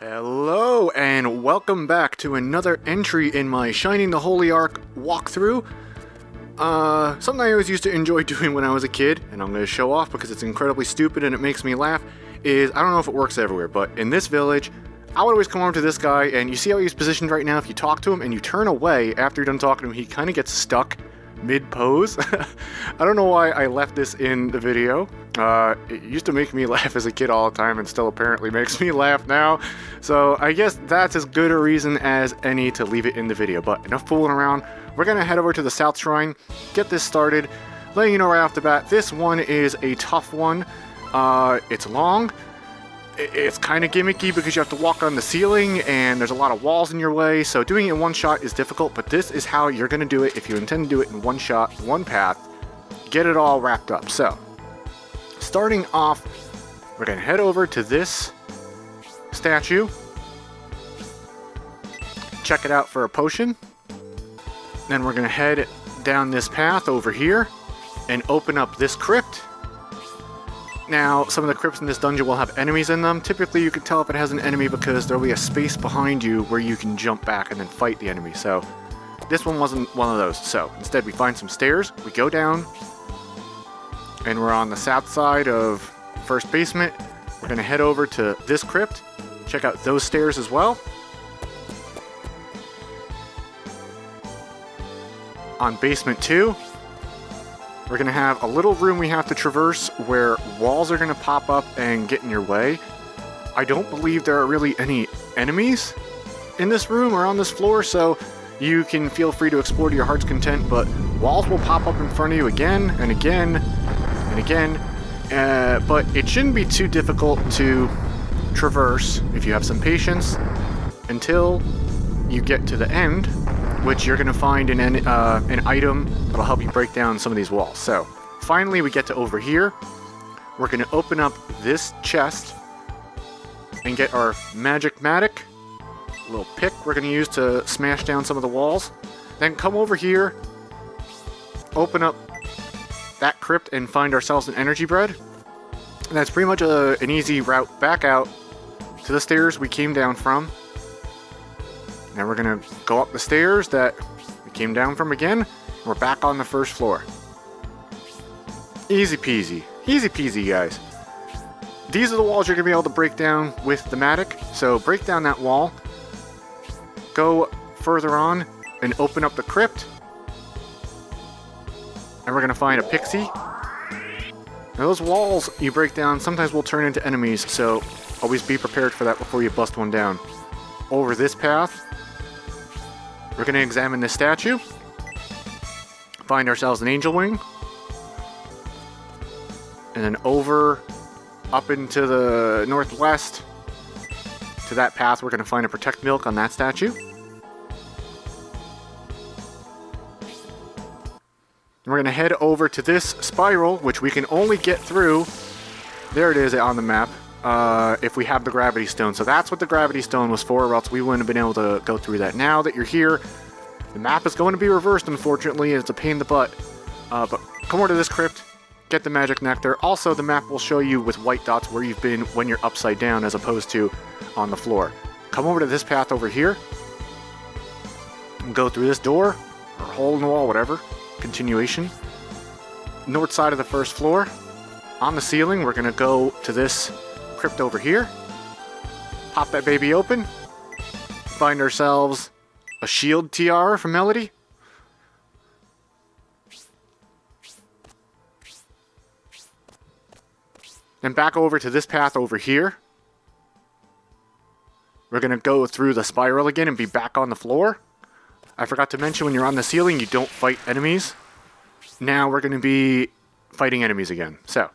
Hello and welcome back to another entry in my Shining the Holy Ark walkthrough. Something I always used to enjoy doing when I was a kid, and I'm going to show off because it's incredibly stupid and it makes me laugh, is, I don't know if it works everywhere, but in this village, I would always come over to this guy, and you see how he's positioned right now? If you talk to him and you turn away after you're done talking to him, he kind of gets stuck mid-pose. I don't know why I left this in the video. It used to make me laugh as a kid all the time and still apparently makes me laugh now. So I guess that's as good a reason as any to leave it in the video. But enough fooling around. We're going to head over to the South Shrine, get this started. Letting you know right off the bat, this one is a tough one. It's long. It's kind of gimmicky because you have to walk on the ceiling and there's a lot of walls in your way, so doing it in one shot is difficult, but this is how you're going to do it if you intend to do it in one shot, one path, get it all wrapped up. So, starting off, we're going to head over to this statue, check it out for a potion, then we're going to head down this path over here and open up this crypt. Now, some of the crypts in this dungeon will have enemies in them. Typically, you can tell if it has an enemy because there will be a space behind you where you can jump back and then fight the enemy. So, this one wasn't one of those. So, instead we find some stairs, we go down, and we're on the south side of first basement. We're going to head over to this crypt, check out those stairs as well. On basement 2, we're going to have a little room we have to traverse where walls are going to pop up and get in your way. I don't believe there are really any enemies in this room or on this floor, so you can feel free to explore to your heart's content, but walls will pop up in front of you again and again and again. But it shouldn't be too difficult to traverse if you have some patience until you get to the end, which you're going to find an item that'll help you break down some of these walls. So, finally we get to over here. We're going to open up this chest and get our magic-matic, little pick we're going to use to smash down some of the walls. Then come over here, open up that crypt and find ourselves an energy bread. And that's pretty much an easy route back out to the stairs we came down from. Now we're going to go up the stairs that we came down from again. We're back on the first floor. Easy peasy. Easy peasy, guys. These are the walls you're going to be able to break down with the matic. So break down that wall. Go further on and open up the crypt. And we're going to find a pixie. Now those walls you break down sometimes will turn into enemies, so always be prepared for that before you bust one down. Over this path, we're going to examine this statue, find ourselves an angel wing, and then over, up into the northwest, to that path we're going to find a protect milk on that statue. And we're going to head over to this spiral, which we can only get through, there it is on the map, if we have the gravity stone. So that's what the gravity stone was for, or else we wouldn't have been able to go through that. Now that you're here, the map is going to be reversed, unfortunately. It's a pain in the butt. But come over to this crypt, get the magic nectar. Also, the map will show you with white dots where you've been when you're upside down as opposed to on the floor. Come over to this path over here, and go through this door, or hole in the wall, whatever. Continuation. North side of the first floor. On the ceiling, we're going to go to this crypt over here, pop that baby open, find ourselves a shield tiara from Melody. Then back over to this path over here. We're going to go through the spiral again and be back on the floor. I forgot to mention, when you're on the ceiling, you don't fight enemies. Now we're going to be fighting enemies again. So,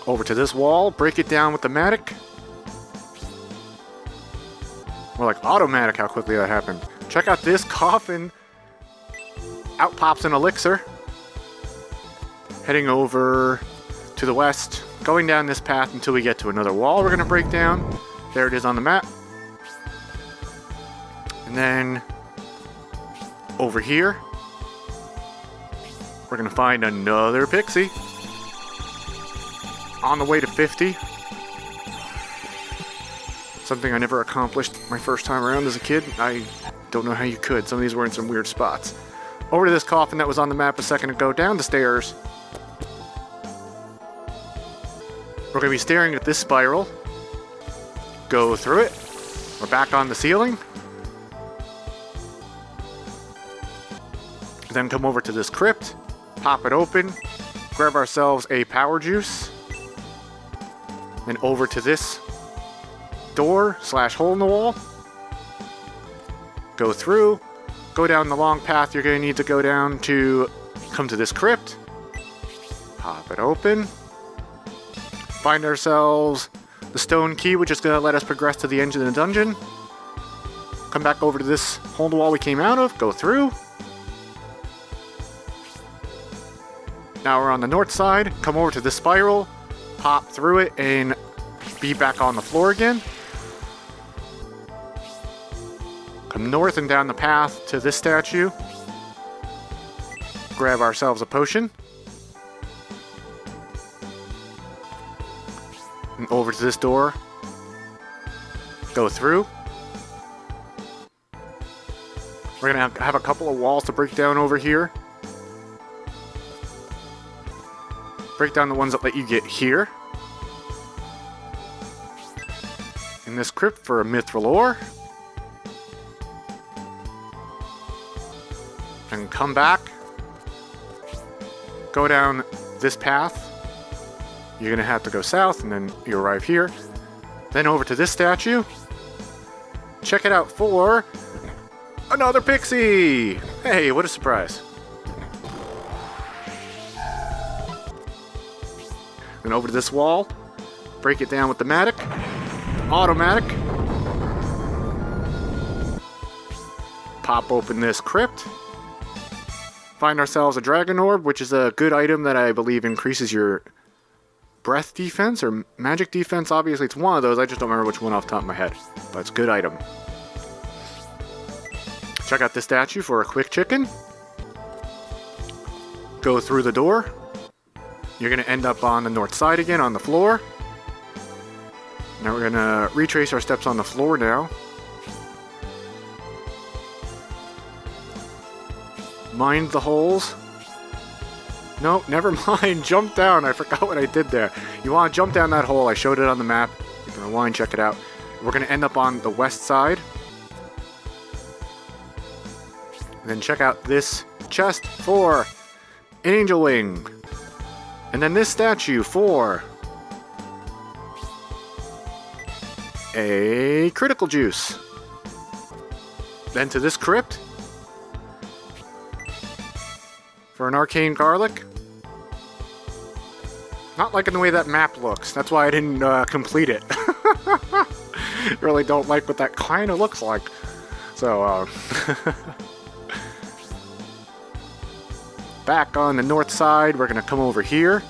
over to this wall, break it down with the matic. More like automatic how quickly that happened. Check out this coffin. Out pops an elixir. Heading over to the west, going down this path until we get to another wall we're going to break down. There it is on the map. And then over here, we're going to find another pixie. On the way to 50. Something I never accomplished my first time around as a kid. I don't know how you could. Some of these were in some weird spots. Over to this coffin that was on the map a second ago, down the stairs. We're going to be staring at this spiral. Go through it. We're back on the ceiling. Then come over to this crypt, pop it open, grab ourselves a power juice, then over to this door / hole in the wall. Go through, go down the long path you're going to need to go down to come to this crypt. Pop it open. Find ourselves the stone key, which is going to let us progress to the end of the dungeon. Come back over to this hole in the wall we came out of, go through. Now we're on the north side, come over to this spiral, pop through it, and be back on the floor again. Come north and down the path to this statue. Grab ourselves a potion. And over to this door. Go through. We're going to have a couple of walls to break down over here. Break down the ones that let you get here. In this crypt for a mithril ore. And come back. Go down this path. You're going to have to go south and then you arrive here. Then over to this statue. Check it out for another pixie! Hey, what a surprise. Then over to this wall, break it down with the matic, automatic, pop open this crypt, find ourselves a dragon orb, which is a good item that I believe increases your breath defense or magic defense. Obviously it's one of those, I just don't remember which one off the top of my head, but it's a good item. Check out this statue for a quick chicken. Go through the door. You're going to end up on the north side again, on the floor. Now we're going to retrace our steps on the floor now. Mind the holes. No, never mind. Jump down. I forgot what I did there. You want to jump down that hole. I showed it on the map. You can rewind, check it out. We're going to end up on the west side. And then check out this chest for an angel wing. And then this statue for a critical juice. Then to this crypt for an arcane garlic. Not liking the way that map looks. That's why I didn't complete it. Really don't like what that kind of looks like. So, back on the north side, we're going to come over here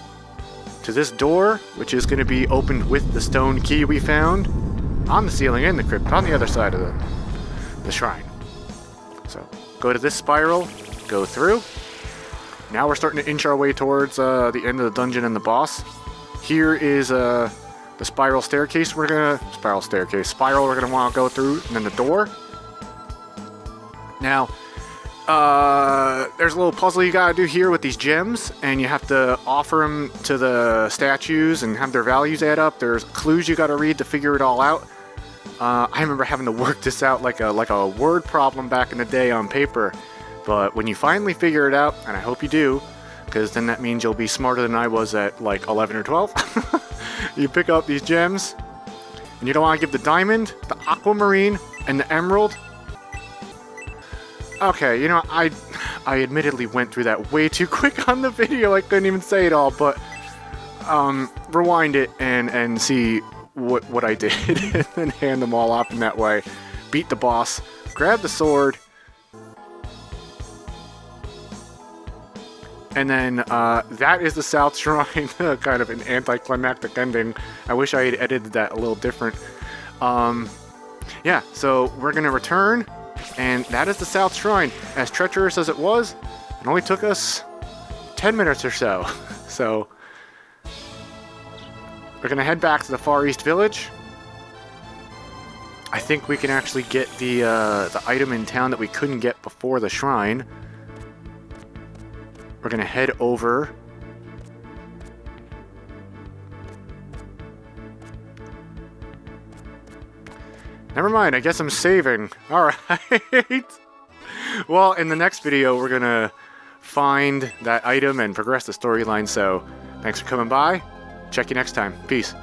to this door, which is going to be opened with the stone key we found on the ceiling in the crypt, on the other side of the shrine. So, go to this spiral, go through. Now we're starting to inch our way towards the end of the dungeon and the boss. Here is the spiral staircase we're going to... Spiral we're going to want to go through, and then the door. Now, there's a little puzzle you gotta do here with these gems, and you have to offer them to the statues and have their values add up. There's clues you gotta read to figure it all out. I remember having to work this out like a word problem back in the day on paper, but when you finally figure it out, and I hope you do, because then that means you'll be smarter than I was at like 11 or 12, you pick up these gems, and you don't want to give the diamond, the aquamarine, and the emerald. Okay, you know, I admittedly went through that way too quick on the video. I couldn't even say it all, but rewind it and see what I did and then hand them all off in that way. Beat the boss, grab the sword, and then that is the South Shrine. Kind of an anticlimactic ending. I wish I had edited that a little different. Yeah, so we're gonna return. And that is the South Shrine. As treacherous as it was, it only took us 10 minutes or so. So, we're going to head back to the Far East Village. I think we can actually get the item in town that we couldn't get before the shrine. We're gonna head over. Never mind, I guess I'm saving. Alright. Well, in the next video, we're gonna find that item and progress the storyline, so thanks for coming by. Check you next time. Peace.